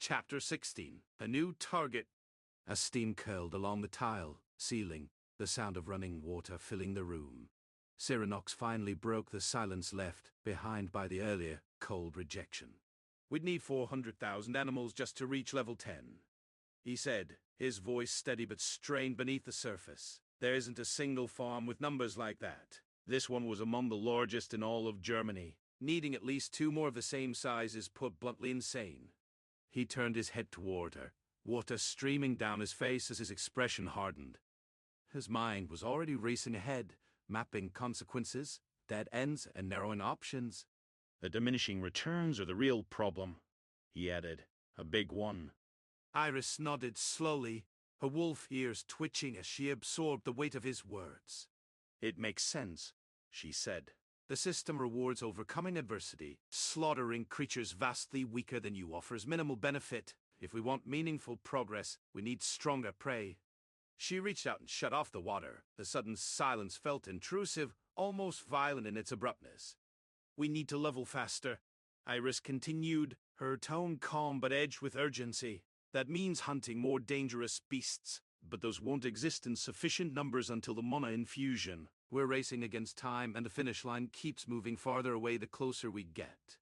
Chapter 16. A New Target. As steam curled along the tile ceiling, the sound of running water filling the room. Cyranox finally broke the silence left behind by the earlier, cold rejection. "We'd need 400,000 animals just to reach level 10. He said, his voice steady but strained beneath the surface. "There isn't a single farm with numbers like that. This one was among the largest in all of Germany. Needing at least 2 more of the same size is put bluntly insane." He turned his head toward her, water streaming down his face as his expression hardened. His mind was already racing ahead, mapping consequences, dead ends, and narrowing options. "The diminishing returns are the real problem," he added. "A big one." Iris nodded slowly, her wolf ears twitching as she absorbed the weight of his words. "It makes sense," she said. "The system rewards overcoming adversity. Slaughtering creatures vastly weaker than you offers minimal benefit. If we want meaningful progress, we need stronger prey." She reached out and shut off the water. The sudden silence felt intrusive, almost violent in its abruptness. "We need to level faster," Iris continued, her tone calm but edged with urgency. "That means hunting more dangerous beasts, but those won't exist in sufficient numbers until the mana infusion. We're racing against time, and the finish line keeps moving farther away the closer we get."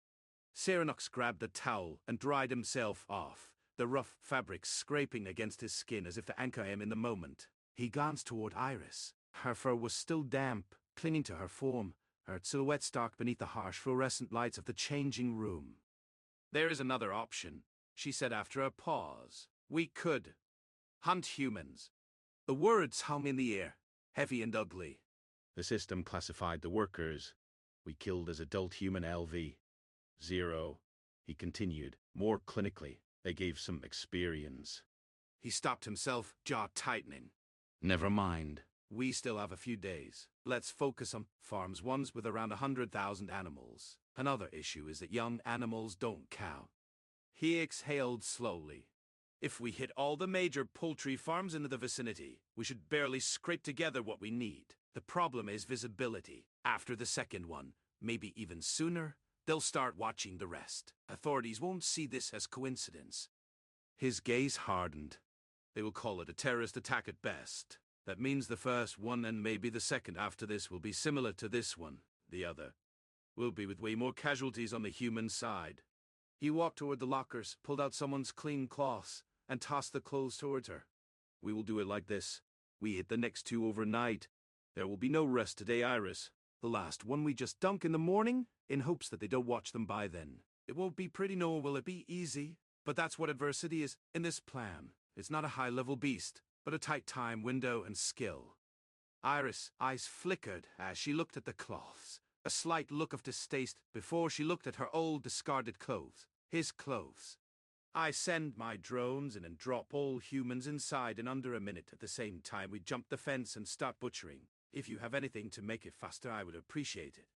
Cyranox grabbed a towel and dried himself off, the rough fabric scraping against his skin as if to anchor him in the moment. He glanced toward Iris. Her fur was still damp, clinging to her form, her silhouette stark beneath the harsh fluorescent lights of the changing room. "There is another option," she said after a pause. "We could hunt humans." The words hung in the air, heavy and ugly. "The system classified the workers we killed as adult human LV0, he continued, more clinically. "They gave some experience." He stopped himself, jaw tightening. "Never mind. We still have a few days. Let's focus on farms, ones with around 100,000 animals. Another issue is that young animals don't count." He exhaled slowly. "If we hit all the major poultry farms in the vicinity, we should barely scrape together what we need. The problem is visibility. After the second one, maybe even sooner, they'll start watching the rest. Authorities won't see this as coincidence." His gaze hardened. "They will call it a terrorist attack at best. That means the first one and maybe the second after this will be similar to this one. The other will be with way more casualties on the human side." He walked toward the lockers, pulled out someone's clean cloths, and tossed the clothes towards her. "We will do it like this. We hit the next 2 overnight. There will be no rest today, Iris. The last one we just dunk in the morning, in hopes that they don't watch them by then. It won't be pretty nor will it be easy, but that's what adversity is in this plan. It's not a high-level beast, but a tight time window and skill." Iris' eyes flickered as she looked at the cloths, a slight look of distaste before she looked at her old discarded clothes, his clothes. "I send my drones in and drop all humans inside in under a minute. At the same time we jump the fence and start butchering. If you have anything to make it faster, I would appreciate it."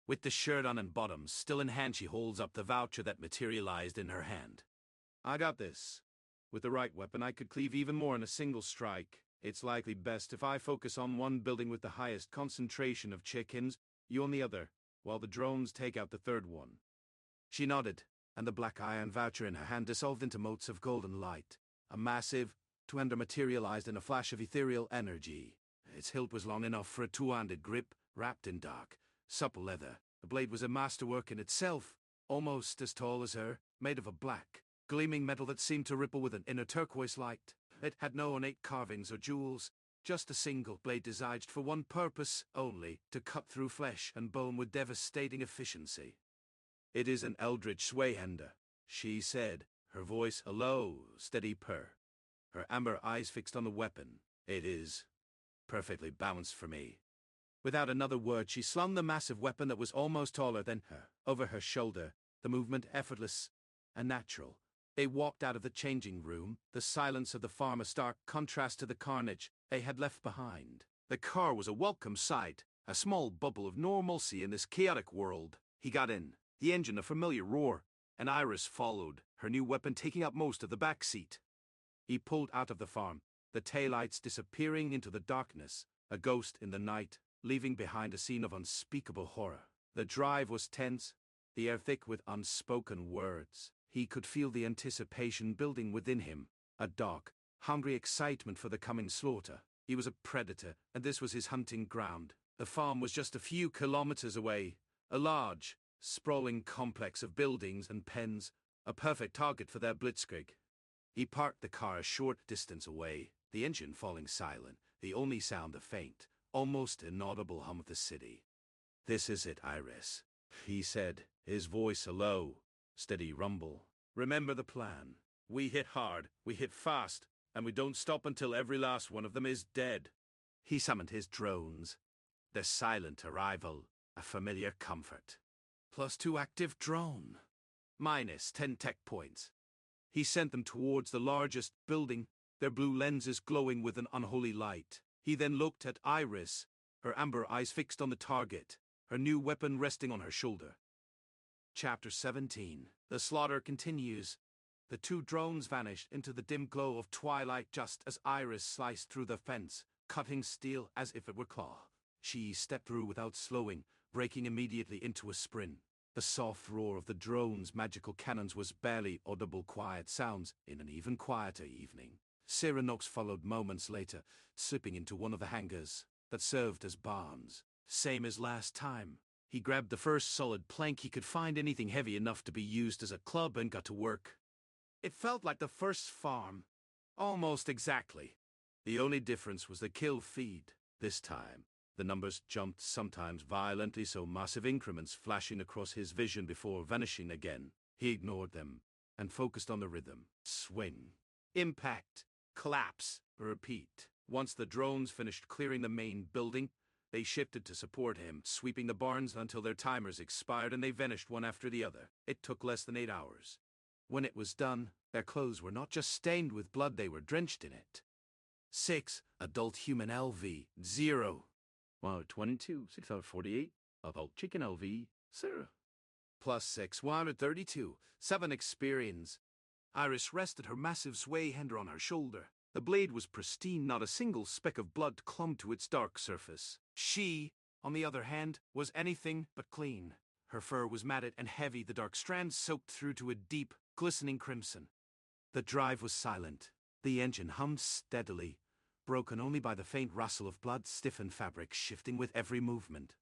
With the shirt on and bottoms still in hand, she holds up the voucher that materialized in her hand. "I got this. With the right weapon, I could cleave even more in a single strike. It's likely best if I focus on one building with the highest concentration of chickens, you on the other, while the drones take out the third one." She nodded, and the black iron voucher in her hand dissolved into motes of golden light. A massive two-hander materialized in a flash of ethereal energy. Its hilt was long enough for a two-handed grip, wrapped in dark, supple leather. The blade was a masterwork in itself, almost as tall as her, made of a black, gleaming metal that seemed to ripple with an inner turquoise light. It had no ornate carvings or jewels, just a single blade designed for one purpose only, to cut through flesh and bone with devastating efficiency. "It is an eldritch swayhander," she said, her voice a low, steady purr, her amber eyes fixed on the weapon. "It is perfectly balanced for me." Without another word, she slung the massive weapon that was almost taller than her over her shoulder, the movement effortless and natural. They walked out of the changing room, the silence of the farm a stark contrast to the carnage they had left behind. The car was a welcome sight, a small bubble of normalcy in this chaotic world. He got in, the engine a familiar roar, and Iris followed, her new weapon taking up most of the back seat. He pulled out of the farm, the taillights disappearing into the darkness, a ghost in the night, leaving behind a scene of unspeakable horror. The drive was tense, the air thick with unspoken words. He could feel the anticipation building within him, a dark, hungry excitement for the coming slaughter. He was a predator, and this was his hunting ground. The farm was just a few kilometers away, a large, sprawling complex of buildings and pens, a perfect target for their blitzkrieg. He parked the car a short distance away, the engine falling silent, the only sound a faint, almost inaudible hum of the city. "This is it, Iris," he said, his voice a low, steady rumble. "Remember the plan. We hit hard, we hit fast, and we don't stop until every last one of them is dead." He summoned his drones. Their silent arrival, a familiar comfort. +2 active drone. -10 tech points. He sent them towards the largest building, their blue lenses glowing with an unholy light. He then looked at Iris, her amber eyes fixed on the target, her new weapon resting on her shoulder. Chapter 17. The slaughter continues. The 2 drones vanished into the dim glow of twilight just as Iris sliced through the fence, cutting steel as if it were claw. She stepped through without slowing, breaking immediately into a sprint. The soft roar of the drone's magical cannons was barely audible quiet sounds in an even quieter evening. Cyranox followed moments later, slipping into one of the hangars that served as barns. Same as last time. He grabbed the first solid plank he could find, anything heavy enough to be used as a club, and got to work. It felt like the first farm. Almost exactly. The only difference was the kill feed. This time, the numbers jumped, sometimes violently, so massive increments flashing across his vision before vanishing again. He ignored them and focused on the rhythm. Swing. Impact. Collapse. Repeat. Once the drones finished clearing the main building, they shifted to support him, sweeping the barns until their timers expired and they vanished one after the other. It took less than 8 hours. When it was done, their clothes were not just stained with blood, they were drenched in it. 6. Adult human LV. 0. Wow, 22, 6 out of 48. Adult chicken LV. 0. +6, 132. 7 experience. Iris rested her massive sway hander on her shoulder. The blade was pristine, not a single speck of blood clung to its dark surface. She, on the other hand, was anything but clean. Her fur was matted and heavy, the dark strands soaked through to a deep, glistening crimson. The drive was silent. The engine hummed steadily, broken only by the faint rustle of blood-stiffened fabric shifting with every movement.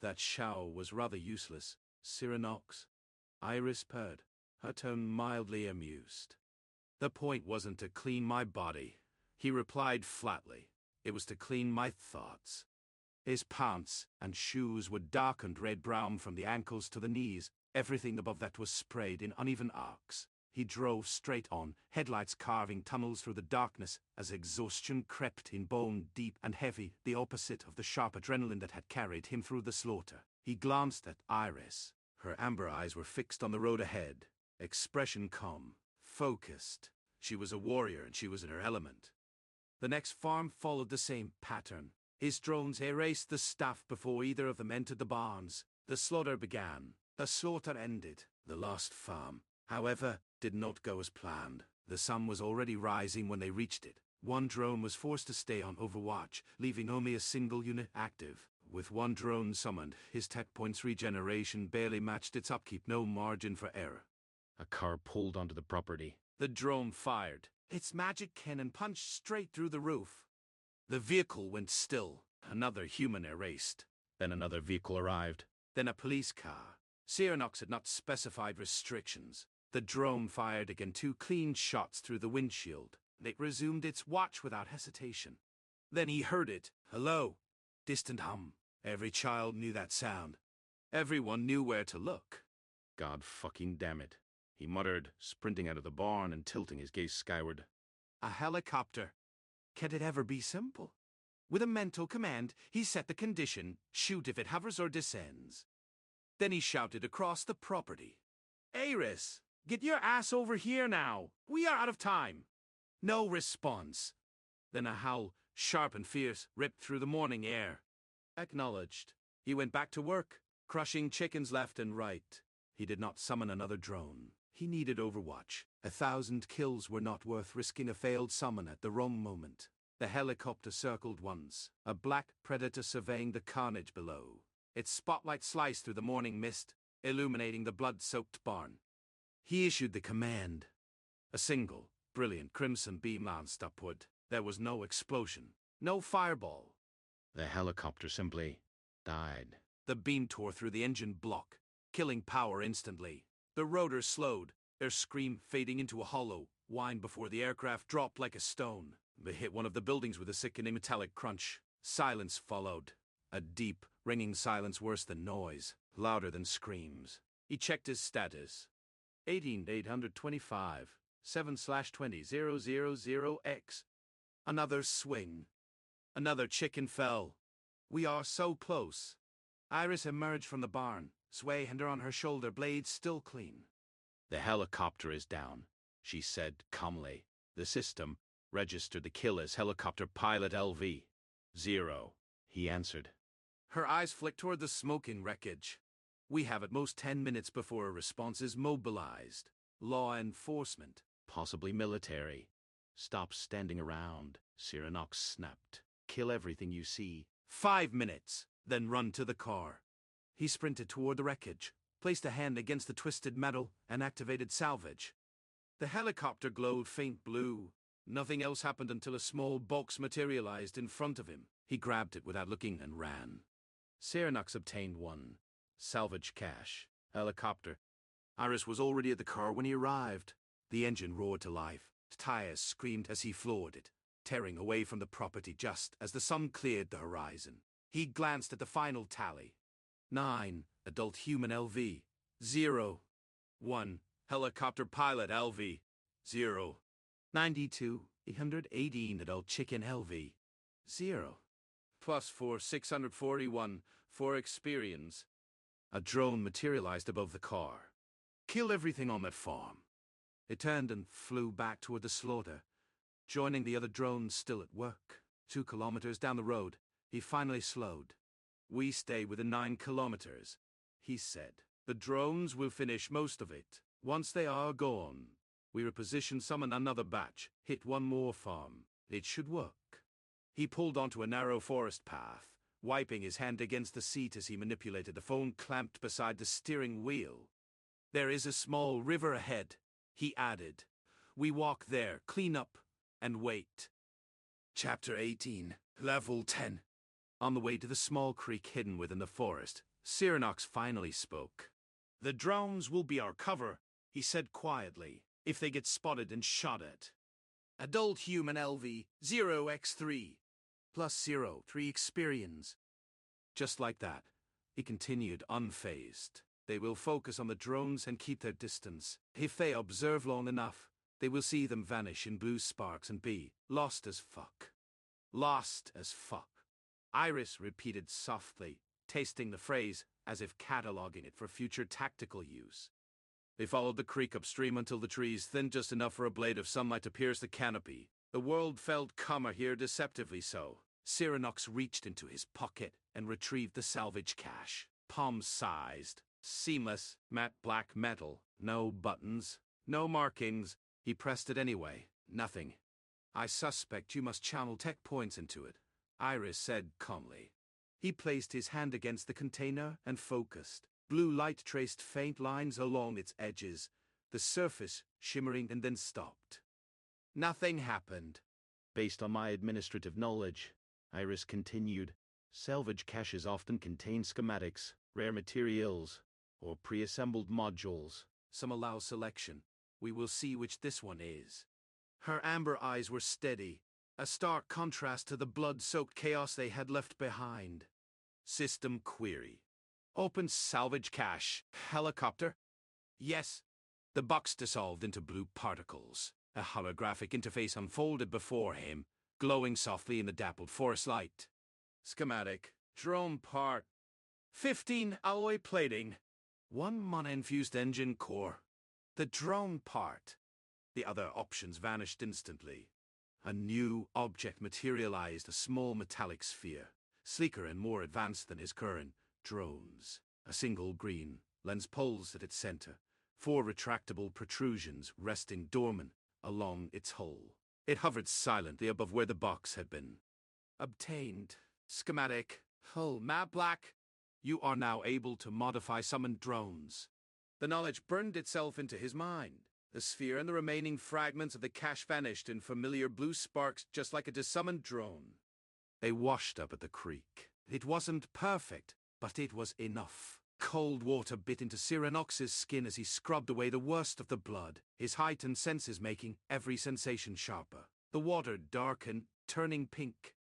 That shower was rather useless, Cyranox. Iris purred, her tone mildly amused. "The point wasn't to clean my body," he replied flatly. "It was to clean my thoughts." His pants and shoes were darkened red-brown from the ankles to the knees. Everything above that was sprayed in uneven arcs. He drove straight on, headlights carving tunnels through the darkness as exhaustion crept in, bone deep and heavy, the opposite of the sharp adrenaline that had carried him through the slaughter. He glanced at Iris. Her amber eyes were fixed on the road ahead, expression calm, focused. She was a warrior and she was in her element. The next farm followed the same pattern. His drones erased the staff before either of them entered the barns. The slaughter began. The slaughter ended. The last farm, however, did not go as planned. The sun was already rising when they reached it. One drone was forced to stay on overwatch, leaving only a single unit active. With one drone summoned, his tech points regeneration barely matched its upkeep, no margin for error. A car pulled onto the property. The drone fired. Its magic cannon punched straight through the roof. The vehicle went still. Another human erased. Then another vehicle arrived. Then a police car. Cyranox had not specified restrictions. The drone fired again, 2 clean shots through the windshield. It resumed its watch without hesitation. Then he heard it. Hello. Distant hum. Every child knew that sound. Everyone knew where to look. God fucking damn it, he muttered, sprinting out of the barn and tilting his gaze skyward. A helicopter. Can it ever be simple? With a mental command, he set the condition, shoot if it hovers or descends. Then he shouted across the property. "Iris, get your ass over here now. We are out of time." No response. Then a howl, sharp and fierce, ripped through the morning air. Acknowledged. He went back to work, crushing chickens left and right. He did not summon another drone. He needed Overwatch. 1,000 kills were not worth risking a failed summon at the wrong moment. The helicopter circled once, a black predator surveying the carnage below. Its spotlight sliced through the morning mist, illuminating the blood-soaked barn. He issued the command. A single, brilliant crimson beam lanced upward. There was no explosion, no fireball. The helicopter simply died. The beam tore through the engine block, killing power instantly. The rotors slowed, their scream fading into a hollow whine before the aircraft dropped like a stone. They hit one of the buildings with a sickening metallic crunch. Silence followed. A deep, ringing silence worse than noise, louder than screams. He checked his status. 18825, 7/20 000X. Another swing. Another chicken fell. We are so close. Iris emerged from the barn, sway hand on her shoulder, blades still clean. The helicopter is down, she said calmly. The system registered the kill as helicopter pilot LV-0, he answered. Her eyes flicked toward the smoking wreckage. We have at most 10 minutes before a response is mobilized. Law enforcement. Possibly military. Stop standing around, Cyranox snapped. Kill everything you see. 5 minutes, then run to the car. He sprinted toward the wreckage, placed a hand against the twisted metal, and activated salvage. The helicopter glowed faint blue. Nothing else happened until a small box materialized in front of him. He grabbed it without looking and ran. Cyranox obtained one. Salvage cache. Helicopter. Iris was already at the car when he arrived. The engine roared to life. Tires screamed as he floored it, tearing away from the property just as the sun cleared the horizon. He glanced at the final tally. 9, adult human LV. 0. 1, helicopter pilot LV. 0. 92, 818 adult chicken LV. 0. +4, 641, for experience. A drone materialized above the car. Kill everything on that farm. It turned and flew back toward the slaughter, joining the other drones still at work. 2 kilometers down the road, he finally slowed. We stay within 9 kilometers, he said. The drones will finish most of it. Once they are gone, we reposition summon another batch, hit one more farm. It should work. He pulled onto a narrow forest path, wiping his hand against the seat as he manipulated the phone clamped beside the steering wheel. There is a small river ahead, he added. We walk there, clean up, and wait. Chapter 18, Level 10. On the way to the small creek hidden within the forest, Cyranox finally spoke. The drones will be our cover, he said quietly, if they get spotted and shot at. Adult human LV, 0x3, +0, 3 experience. Just like that, he continued unfazed. They will focus on the drones and keep their distance. If they observe long enough, they will see them vanish in blue sparks and be lost as fuck. Lost as fuck. Iris repeated softly, tasting the phrase as if cataloging it for future tactical use. They followed the creek upstream until the trees thinned just enough for a blade of sunlight to pierce the canopy. The world felt calmer here, deceptively so. Cyranox reached into his pocket and retrieved the salvage cache. Palm-sized, seamless, matte black metal. No buttons, no markings. He pressed it anyway. Nothing. I suspect you must channel tech points into it, Iris said calmly. He placed his hand against the container and focused. Blue light traced faint lines along its edges, the surface shimmering and then stopped. Nothing happened. Based on my administrative knowledge, Iris continued, salvage caches often contain schematics, rare materials, or pre-assembled modules. Some allow selection. We will see which this one is. Her amber eyes were steady, a stark contrast to the blood-soaked chaos they had left behind. System query. Open salvage cache. Helicopter? Yes. The box dissolved into blue particles. A holographic interface unfolded before him, glowing softly in the dappled forest light. Schematic. Drone part. 15 alloy plating. 1 mana-infused engine core. The drone part. The other options vanished instantly. A new object materialized, a small metallic sphere, sleeker and more advanced than his current drones. A single green lens pulsed at its center, 4 retractable protrusions resting dormant along its hull. It hovered silently above where the box had been. Obtained. Schematic. Hull map black. You are now able to modify summoned drones. The knowledge burned itself into his mind. The sphere and the remaining fragments of the cache vanished in familiar blue sparks, just like a desummoned drone. They washed up at the creek. It wasn't perfect, but it was enough. Cold water bit into Cyranox's skin as he scrubbed away the worst of the blood, his heightened senses making every sensation sharper. The water darkened, turning pink,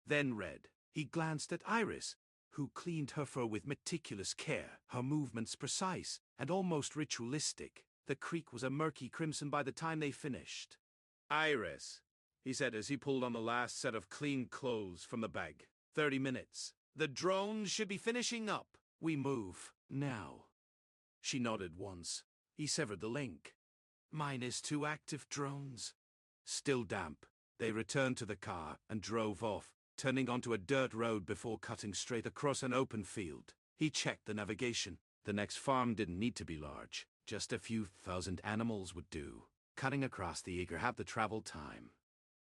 then red. He glanced at Iris, who cleaned her fur with meticulous care, her movements precise and almost ritualistic. The creek was a murky crimson by the time they finished. "Iris," he said as he pulled on the last set of clean clothes from the bag. 30 minutes. The drone should be finishing up. We move now. She nodded once. He severed the link. -2 active drones. Still damp, they returned to the car and drove off, turning onto a dirt road before cutting straight across an open field. He checked the navigation. The next farm didn't need to be large. Just a few thousand animals would do. Cutting across the acre had the travel time.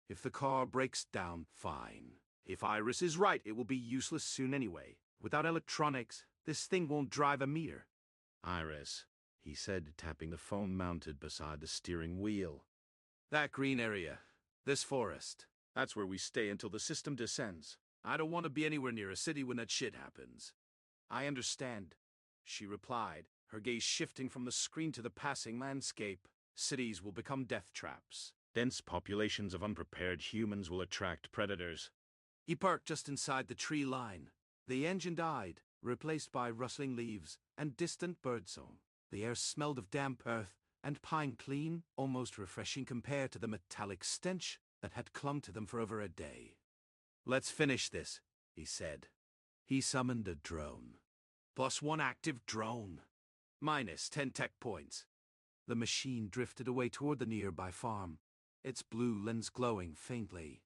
If the car breaks down, fine. If Iris is right, it will be useless soon anyway. Without electronics, this thing won't drive a meter. "Iris," he said, tapping the phone mounted beside the steering wheel. "That green area, this forest, that's where we stay until the system descends. I don't want to be anywhere near a city when that shit happens." "I understand," she replied, her gaze shifting from the screen to the passing landscape. "Cities will become death traps. Dense populations of unprepared humans will attract predators." He parked just inside the tree line. The engine died, replaced by rustling leaves and distant birdsong. The air smelled of damp earth and pine, clean, almost refreshing compared to the metallic stench that had clung to them for over a day. "Let's finish this," he said. He summoned a drone. +1 active drone. -10 tech points. The machine drifted away toward the nearby farm, its blue lens glowing faintly.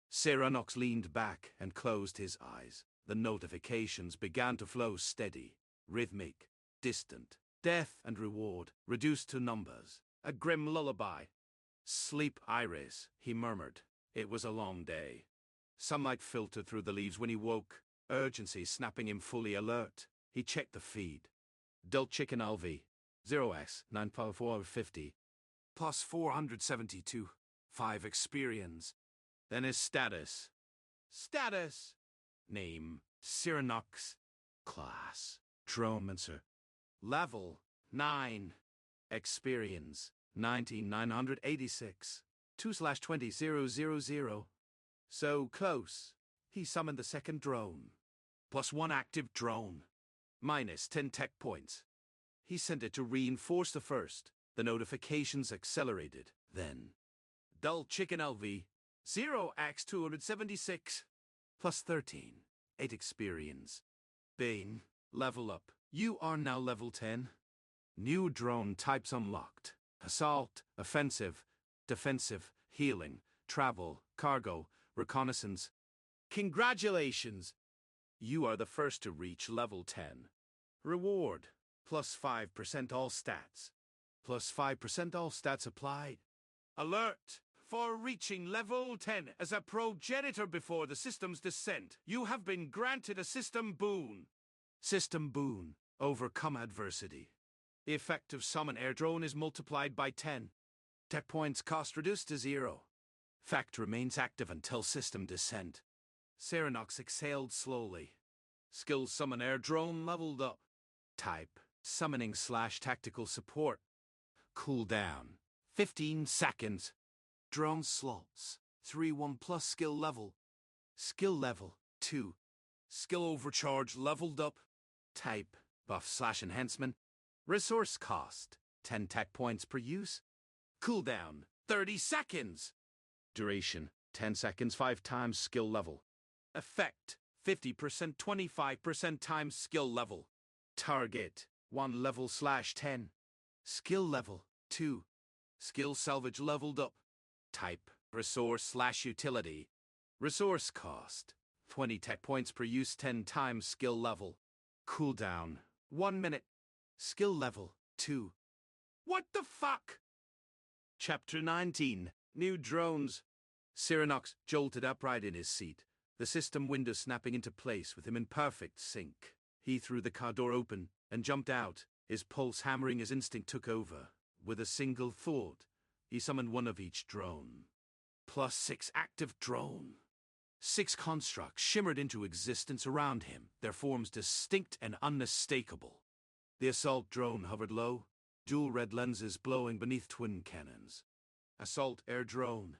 Cyranox leaned back and closed his eyes. The notifications began to flow steady, rhythmic, distant. Death and reward, reduced to numbers. A grim lullaby. "Sleep, Iris," he murmured. It was a long day. Sunlight filtered through the leaves when he woke, urgency snapping him fully alert. He checked the feed. Dull Chicken LV, 0x, 95450. +472. 5 experience. Then his status. Name, Cyranox. Class, Dromancer. Level, 9. Experience, 19,986. 2/20,000. So close. He summoned the second drone. +1 active drone. -10 tech points. He sent it to reinforce the first. The notifications accelerated. Then, Dull Chicken LV, 0x276. +13. 8 experience. Bane, level up. You are now level 10. New drone types unlocked. Assault, offensive, defensive, healing, travel, cargo, reconnaissance. Congratulations! You are the first to reach level 10. Reward, +5% all stats. +5% all stats applied. Alert! For reaching level 10 as a progenitor before the system's descent, you have been granted a system boon. System boon. Overcome adversity. The effective summon air drone is multiplied by 10. Tech points cost reduced to 0. Fact remains active until system descent. Cyranox exhaled slowly. Skill summon air drone leveled up. Type, summoning/tactical support. Cooldown, 15 seconds. Drone slots, 3/1+ skill level. Skill level, 2. Skill overcharge leveled up. Type, buff/enhancement. Resource cost, 10 tech points per use. Cooldown, 30 seconds. Duration, 10 seconds 5 times skill level. Effect, 50% 25% times skill level. Target, 1 level/10. Skill level, 2. Skill salvage leveled up. Type, resource/utility. Resource cost, 20 tech points per use 10 times skill level. Cooldown, 1 minute. Skill level, 2. What the fuck? Chapter 19, New Drones. Cyranox jolted upright in his seat, the system window snapping into place with him in perfect sync. He threw the car door open and jumped out, His pulse hammering as instinct took over. With a single thought, he summoned one of each drone. +6 active drone. 6 constructs shimmered into existence around him, their forms distinct and unmistakable. The assault drone hovered low, dual red lenses blowing beneath twin cannons. Assault air drone.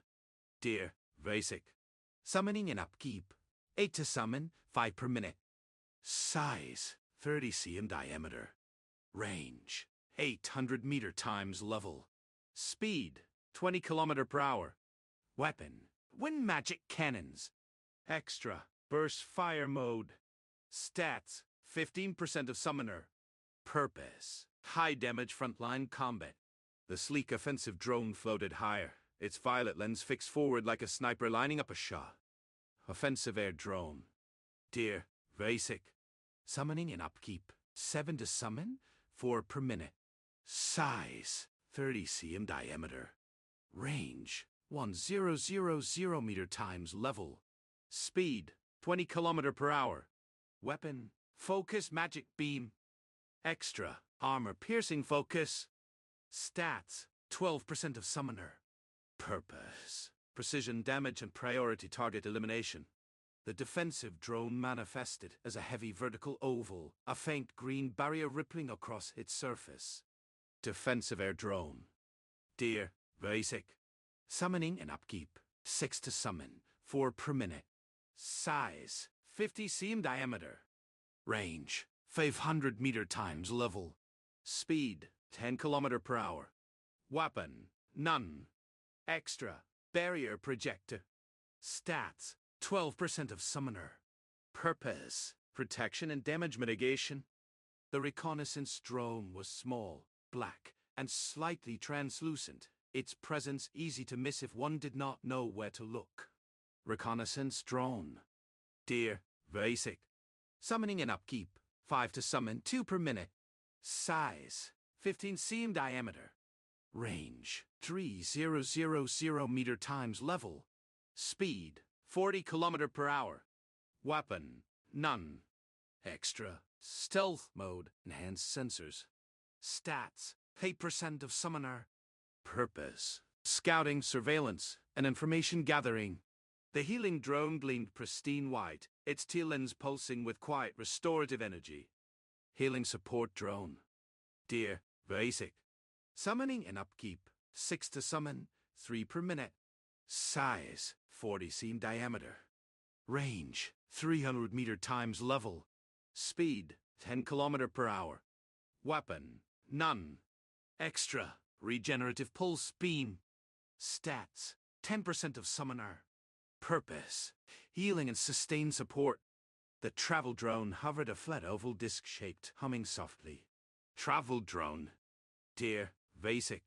Deer, basic. Summoning and upkeep. 8 to summon, 5 per minute. Size, 30 cm diameter. Range, 800 meter times level. Speed, 20 km per hour. Weapon, wind magic cannons. Extra, burst fire mode. Stats, 15% of summoner. Purpose, high damage frontline combat. The sleek offensive drone floated higher, its violet lens fixed forward like a sniper lining up a shot. Offensive air drone. Deer, basic. Summoning and upkeep, 7 to summon, 4 per minute. Size, 30 cm diameter. Range, 1000 meter times level. Speed, 20 km per hour. Weapon, focus magic beam. Extra, armor piercing focus. Stats, 12% of summoner. Purpose, precision damage and priority target elimination. The defensive drone manifested as a heavy vertical oval, a faint green barrier rippling across its surface. Defensive air drone. Deer, basic. Summoning and upkeep, 6 to summon, 4 per minute. Size, 50 cm diameter. Range, 500 meter times level. Speed, 10 km per hour. Weapon, none. Extra, barrier projector. Stats, 12% of summoner. Purpose, protection and damage mitigation. The reconnaissance drone was small, black, and slightly translucent, its presence easy to miss if one did not know where to look. Reconnaissance drone. Deer, basic. Summoning and upkeep, 5 to summon, 2 per minute. Size, 15 cm diameter. Range, 3000 meter times level. Speed, 40 km per hour. Weapon, none. Extra, stealth mode, enhanced sensors. Stats, 8% of summoner. Purpose, scouting, surveillance, and information gathering. The healing drone gleamed pristine white, its tail lens pulsing with quiet restorative energy. Healing support drone. Deer, basic. Summoning and upkeep, 6 to summon, 3 per minute. Size, 40 cm diameter. Range, 300 meter times level. Speed, 10 km per hour. Weapon, none. Extra, regenerative pulse beam. Stats, 10% of summoner. Purpose, healing and sustained support. The travel drone hovered a flat oval disc-shaped, humming softly. Travel drone. Deer, basic.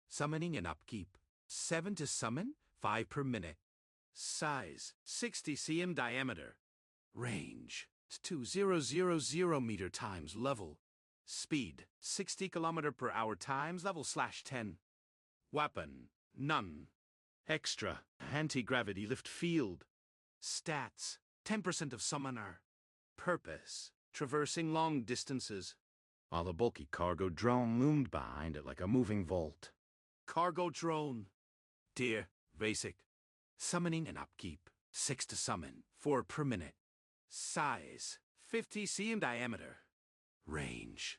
Summoning and upkeep, 7 to summon, 5 per minute. Size, 60 cm diameter. Range, 2000 meter times level. Speed, 60 km per hour times level /10. Weapon, none. Extra, anti-gravity lift field. Stats, 10% of summoner. Purpose, traversing long distances. While the bulky cargo drone loomed behind it like a moving vault. Cargo drone. Deer, basic. Summoning and upkeep, 6 to summon, 4 per minute. Size, 50 cm diameter. Range,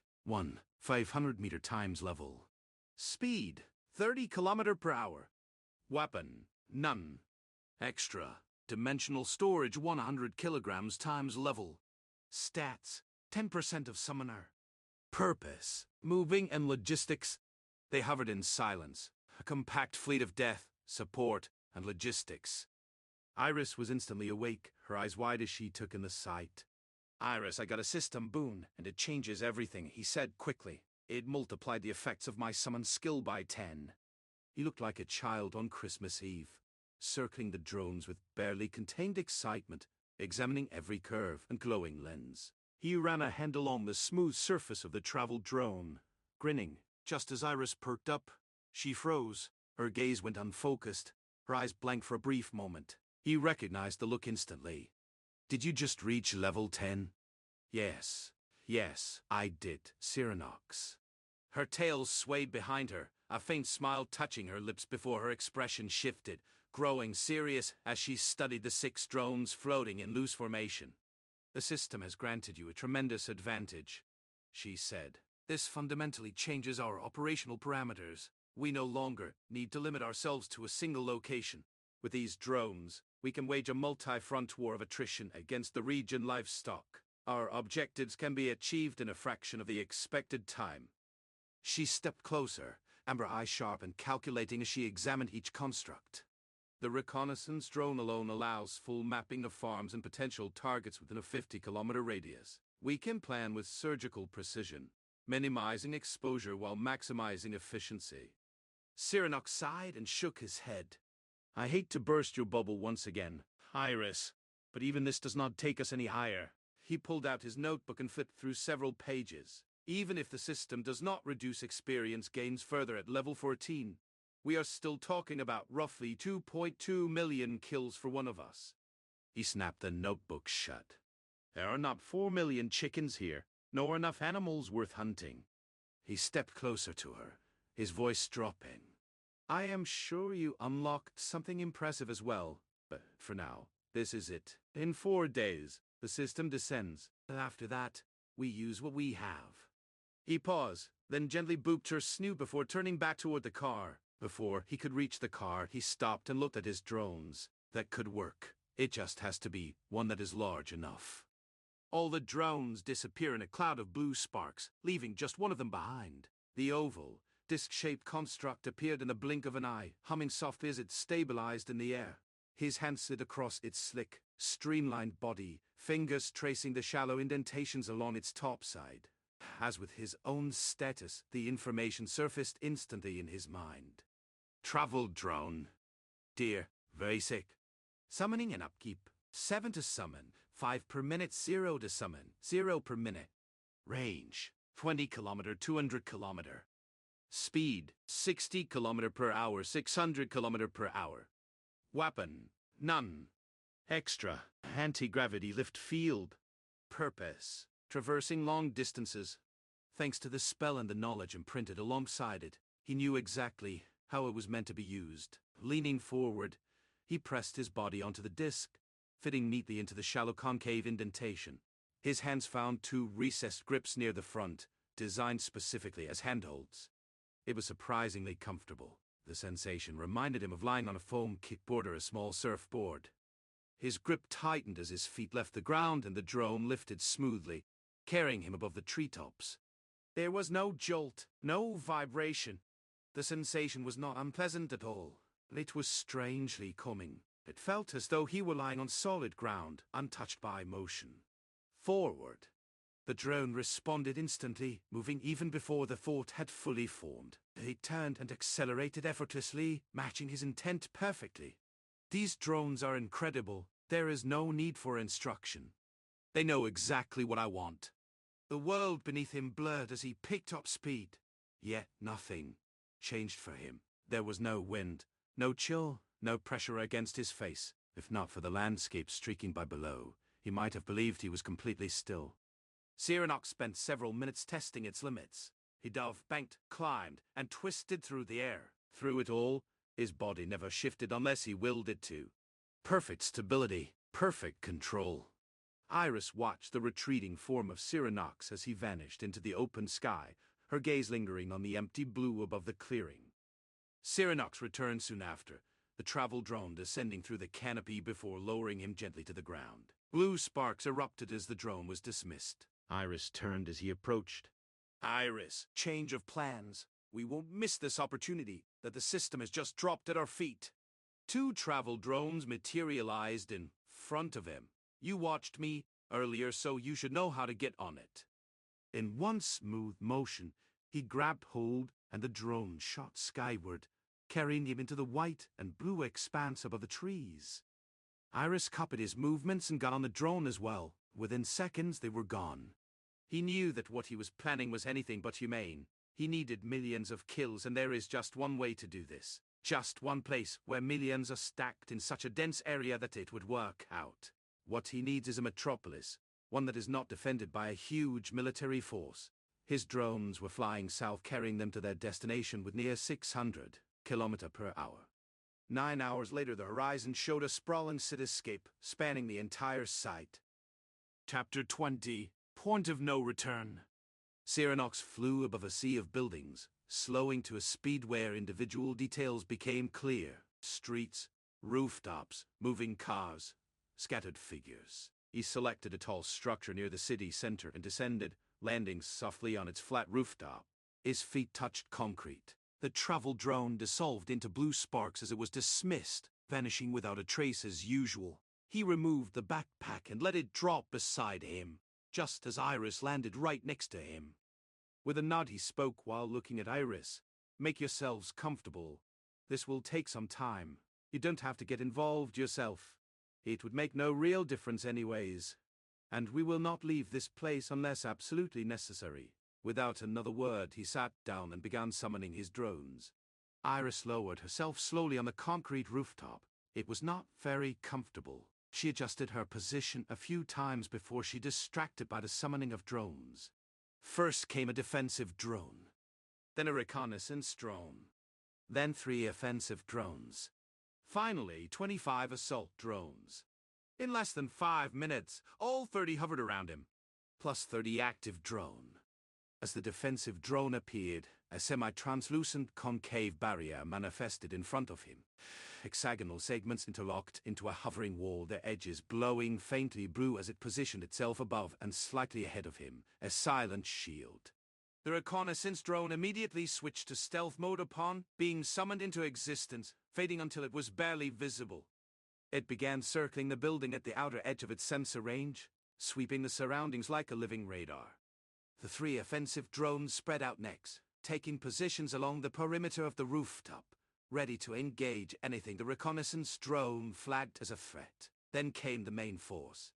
500 meter times level. Speed, 30 km per hour. Weapon, none. Extra, dimensional storage 100 kilograms times level. Stats, 10% of summoner. Purpose, moving and logistics. They hovered in silence, a compact fleet of death, support, and logistics. Iris was instantly awake, her eyes wide as she took in the sight. Iris, I got a system boon, and it changes everything, he said quickly. It multiplied the effects of my summon skill by 10. He looked like a child on Christmas Eve, circling the drones with barely contained excitement, examining every curve and glowing lens. He ran a hand along the smooth surface of the travel drone, grinning. Just as Iris perked up, she froze. Her gaze went unfocused, her eyes blank for a brief moment. He recognized the look instantly. Did you just reach level 10? Yes. Yes, I did, Cyranox. Her tail swayed behind her, a faint smile touching her lips before her expression shifted, growing serious as she studied the 6 drones floating in loose formation. The system has granted you a tremendous advantage, she said. This fundamentally changes our operational parameters. We no longer need to limit ourselves to a single location. With these drones, we can wage a multi-front war of attrition against the region livestock. Our objectives can be achieved in a fraction of the expected time. She stepped closer, amber eyes sharp and calculating as she examined each construct. The reconnaissance drone alone allows full mapping of farms and potential targets within a 50-kilometer radius. We can plan with surgical precision, minimizing exposure while maximizing efficiency. Cyranox sighed and shook his head. I hate to burst your bubble once again, Iris, but even this does not take us any higher. He pulled out his notebook and flipped through several pages. Even if the system does not reduce experience gains further at level 14, we are still talking about roughly 2.2 million kills for one of us. He snapped the notebook shut. There are not 4 million chickens here, nor enough animals worth hunting. He stepped closer to her, his voice dropping. I am sure you unlocked something impressive as well, but for now, this is it. In 4 days, the system descends. After that, we use what we have. He paused, then gently booped her snoot before turning back toward the car. Before he could reach the car, he stopped and looked at his drones. That could work. It just has to be one that is large enough. All the drones disappear in a cloud of blue sparks, leaving just one of them behind. The oval, disc-shaped construct appeared in the blink of an eye, humming softly as it stabilized in the air. His hand slid across its slick, streamlined body, fingers tracing the shallow indentations along its topside. As with his own status, the information surfaced instantly in his mind. Travel drone. Dear, very sick. Summoning and upkeep. 7 to summon, 5 per minute, 0 to summon, 0 per minute. Range, 20 kilometer, 200 kilometer. Speed, 60 kilometer per hour, 600 kilometer per hour. Weapon, none. Extra, anti-gravity lift field. Purpose, traversing long distances. Thanks to the spell and the knowledge imprinted alongside it, he knew exactly how it was meant to be used. Leaning forward, he pressed his body onto the disc, fitting neatly into the shallow concave indentation. His hands found 2 recessed grips near the front, designed specifically as handholds. It was surprisingly comfortable. The sensation reminded him of lying on a foam kickboard or a small surfboard. His grip tightened as his feet left the ground and the drone lifted smoothly, carrying him above the treetops. There was no jolt, no vibration. The sensation was not unpleasant at all. It was strangely calming. It felt as though he were lying on solid ground, untouched by motion. Forward. The drone responded instantly, moving even before the thought had fully formed. He turned and accelerated effortlessly, matching his intent perfectly. These drones are incredible. There is no need for instruction. They know exactly what I want. The world beneath him blurred as he picked up speed. Yet nothing changed for him. There was no wind, no chill, no pressure against his face. If not for the landscape streaking by below, he might have believed he was completely still. Cyranox spent several minutes testing its limits. He dove, banked, climbed, and twisted through the air. Through it all, his body never shifted unless he willed it to. Perfect stability, perfect control. Iris watched the retreating form of Cyranox as he vanished into the open sky, her gaze lingering on the empty blue above the clearing. Cyranox returned soon after, the travel drone descending through the canopy before lowering him gently to the ground. Blue sparks erupted as the drone was dismissed. Iris turned as he approached. Iris, change of plans. We won't miss this opportunity that the system has just dropped at our feet. 2 travel drones materialized in front of him. You watched me earlier, so you should know how to get on it. In one smooth motion, he grabbed hold and the drone shot skyward, carrying him into the white and blue expanse above the trees. Iris copied his movements and got on the drone as well. Within seconds, they were gone. He knew that what he was planning was anything but humane. He needed millions of kills, and there is just one way to do this. Just one place where millions are stacked in such a dense area that it would work out. What he needs is a metropolis, one that is not defended by a huge military force. His drones were flying south, carrying them to their destination with near 600 km per hour. 9 hours later, the horizon showed a sprawling cityscape spanning the entire site. Chapter 20, Point of No Return. Cyranox flew above a sea of buildings, slowing to a speed where individual details became clear. Streets, rooftops, moving cars, scattered figures. He selected a tall structure near the city center and descended, landing softly on its flat rooftop. His feet touched concrete. The travel drone dissolved into blue sparks as it was dismissed, vanishing without a trace as usual. He removed the backpack and let it drop beside him, just as Iris landed right next to him. With a nod he spoke while looking at Iris. "Make yourselves comfortable. This will take some time. You don't have to get involved yourself. It would make no real difference anyways. And we will not leave this place unless absolutely necessary." Without another word, he sat down and began summoning his drones. Iris lowered herself slowly on the concrete rooftop. It was not very comfortable. She adjusted her position a few times before she distracted by the summoning of drones. First came a defensive drone, then a reconnaissance drone, then 3 offensive drones. Finally, 25 assault drones. In less than 5 minutes, all 30 hovered around him, plus 30 active drone. As the defensive drone appeared, a semi-translucent concave barrier manifested in front of him. Hexagonal segments interlocked into a hovering wall, their edges blowing faintly blue as it positioned itself above and slightly ahead of him, a silent shield. The reconnaissance drone immediately switched to stealth mode upon being summoned into existence, fading until it was barely visible. It began circling the building at the outer edge of its sensor range, sweeping the surroundings like a living radar. The 3 offensive drones spread out next, taking positions along the perimeter of the rooftop, ready to engage anything the reconnaissance drone flagged as a threat. Then came the main force.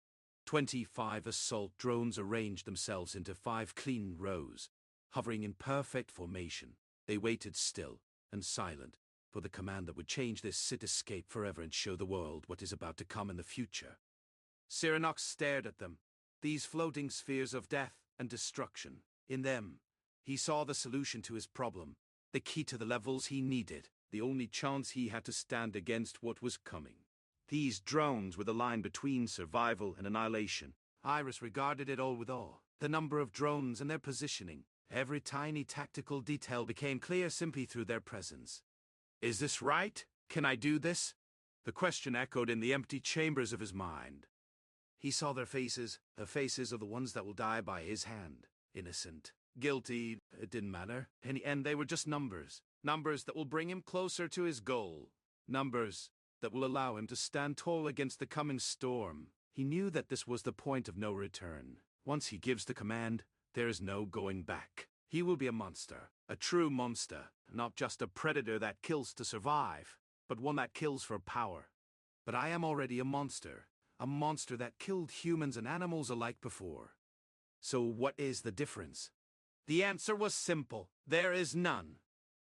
25 assault drones arranged themselves into 5 clean rows, hovering in perfect formation. They waited still and silent for the command that would change this cityscape forever and show the world what is about to come in the future. Cyranox stared at them, these floating spheres of death and destruction. In them, he saw the solution to his problem, the key to the levels he needed, the only chance he had to stand against what was coming. These drones were the line between survival and annihilation. Iris regarded it all with awe. The number of drones and their positioning. Every tiny tactical detail became clear simply through their presence. "Is this right? Can I do this?" The question echoed in the empty chambers of his mind. He saw their faces, the faces of the ones that will die by his hand. Innocent, guilty, it didn't matter. In the end, they were just numbers. Numbers that will bring him closer to his goal. Numbers that will allow him to stand tall against the coming storm. He knew that this was the point of no return. Once he gives the command, there is no going back. He will be a monster, a true monster, not just a predator that kills to survive, but one that kills for power. But I am already a monster that killed humans and animals alike before. So what is the difference? The answer was simple. There is none.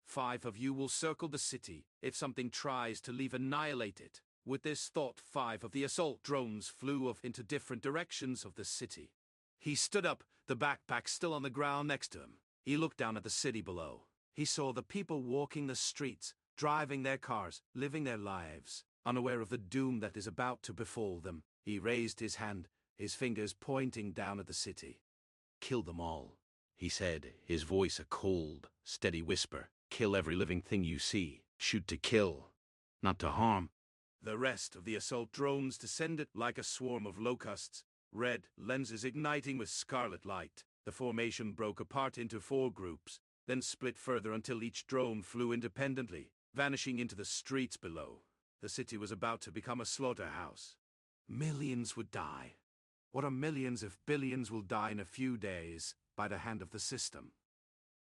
5 of you will circle the city if something tries to leave, annihilate it. With this thought, 5 of the assault drones flew off into different directions of the city. He stood up, the backpack still on the ground next to him. He looked down at the city below. He saw the people walking the streets, driving their cars, living their lives, unaware of the doom that is about to befall them. He raised his hand, his fingers pointing down at the city. "Kill them all," he said, his voice a cold, steady whisper. "Kill every living thing you see. Shoot to kill, not to harm." The rest of the assault drones descended like a swarm of locusts, red lenses igniting with scarlet light. The formation broke apart into 4 groups, then split further until each drone flew independently, vanishing into the streets below. The city was about to become a slaughterhouse. Millions would die. What are millions if billions will die in a few days by the hand of the system?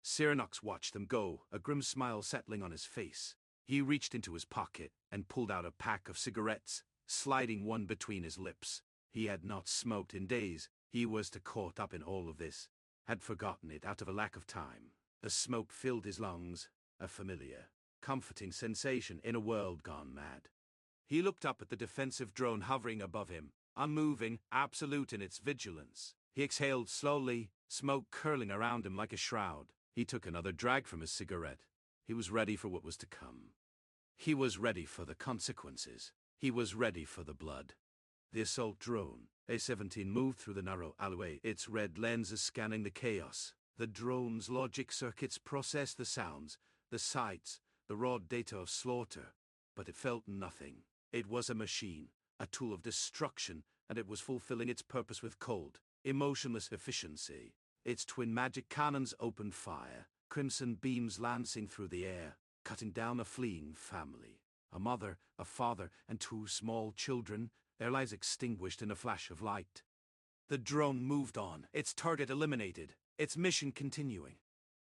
Cyranox watched them go, a grim smile settling on his face. He reached into his pocket and pulled out a pack of cigarettes, sliding one between his lips. He had not smoked in days. He was too caught up in all of this, had forgotten it out of a lack of time. The smoke filled his lungs, a familiar, comforting sensation in a world gone mad. He looked up at the defensive drone hovering above him, unmoving, absolute in its vigilance. He exhaled slowly, smoke curling around him like a shroud. He took another drag from his cigarette. He was ready for what was to come. He was ready for the consequences. He was ready for the blood. The assault drone, A-17, moved through the narrow alleyway, its red lenses scanning the chaos. The drone's logic circuits processed the sounds, the sights, the raw data of slaughter. But it felt nothing. It was a machine, a tool of destruction, and it was fulfilling its purpose with cold, emotionless efficiency. Its twin magic cannons opened fire, crimson beams lancing through the air, cutting down a fleeing family. A mother, a father, and two small children, their lives extinguished in a flash of light. The drone moved on, its target eliminated, its mission continuing.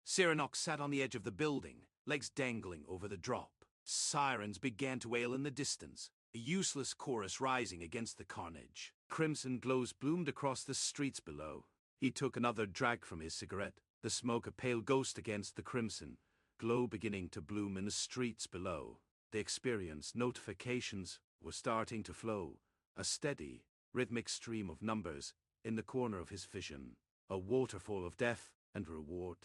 Cyranox sat on the edge of the building, legs dangling over the drop. Sirens began to wail in the distance, a useless chorus rising against the carnage. Crimson glows bloomed across the streets below. He took another drag from his cigarette, the smoke a pale ghost against the crimson glow beginning to bloom in the streets below. The experience notifications were starting to flow, a steady, rhythmic stream of numbers in the corner of his vision, a waterfall of death and reward.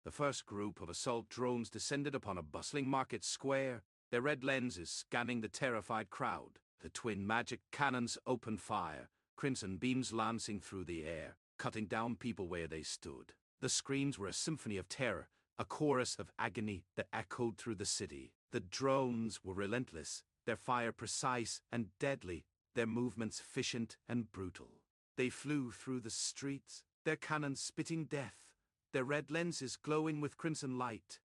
The first group of assault drones descended upon a bustling market square, their red lenses scanning the terrified crowd. The twin magic cannons opened fire, crimson beams lancing through the air, cutting down people where they stood. The screams were a symphony of terror, a chorus of agony that echoed through the city. The drones were relentless, their fire precise and deadly, their movements efficient and brutal. They flew through the streets, their cannons spitting death, their red lenses glowing with crimson light.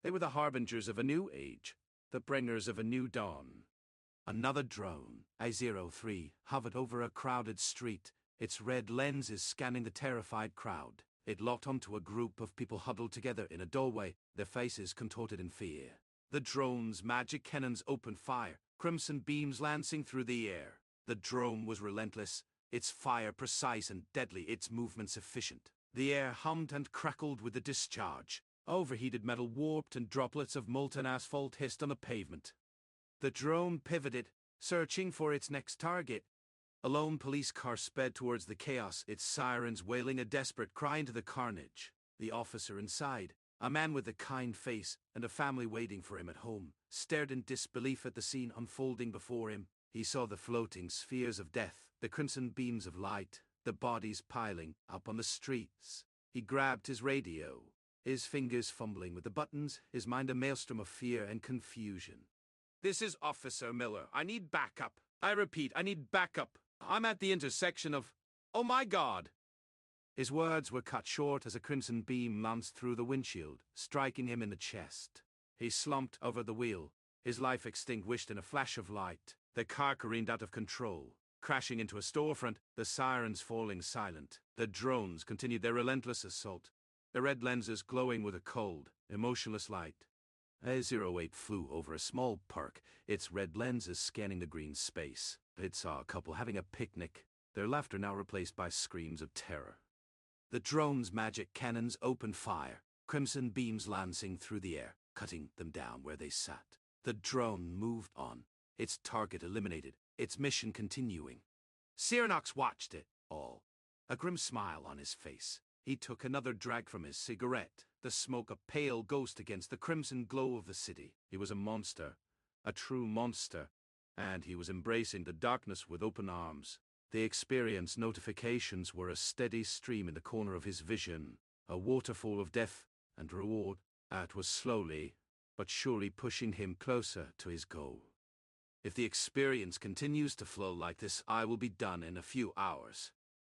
They were the harbingers of a new age, the bringers of a new dawn. Another drone, I-03, hovered over a crowded street, its red lenses scanning the terrified crowd. It locked onto a group of people huddled together in a doorway, their faces contorted in fear. The drone's magic cannons opened fire, crimson beams lancing through the air. The drone was relentless, its fire precise and deadly, its movements efficient. The air hummed and crackled with the discharge. Overheated metal warped and droplets of molten asphalt hissed on the pavement. The drone pivoted, searching for its next target. A lone police car sped towards the chaos, its sirens wailing a desperate cry into the carnage. The officer inside, a man with a kind face and a family waiting for him at home, stared in disbelief at the scene unfolding before him. He saw the floating spheres of death, the crimson beams of light, the bodies piling up on the streets. He grabbed his radio, his fingers fumbling with the buttons, his mind a maelstrom of fear and confusion. "This is Officer Miller. I need backup. I repeat, I need backup. I'm at the intersection of... Oh my God!" His words were cut short as a crimson beam lanced through the windshield, striking him in the chest. He slumped over the wheel, his life extinguished in a flash of light. The car careened out of control, crashing into a storefront, the sirens falling silent. The drones continued their relentless assault, their red lenses glowing with a cold, emotionless light. A-08 flew over a small park, its red lenses scanning the green space. It saw a couple having a picnic, their laughter now replaced by screams of terror. The drone's magic cannons opened fire, crimson beams lancing through the air, cutting them down where they sat. The drone moved on, its target eliminated, its mission continuing. Cyranox watched it all, a grim smile on his face. He took another drag from his cigarette, the smoke a pale ghost against the crimson glow of the city. He was a monster, a true monster, and he was embracing the darkness with open arms. The experience notifications were a steady stream in the corner of his vision, a waterfall of death and reward. It was slowly, but surely pushing him closer to his goal. If the experience continues to flow like this, I will be done in a few hours.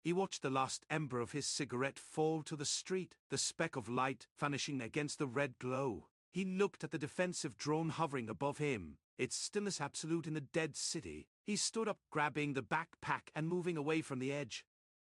He watched the last ember of his cigarette fall to the street, the speck of light vanishing against the red glow. He looked at the defensive drone hovering above him, its stillness absolute in the dead city. He stood up, grabbing the backpack and moving away from the edge.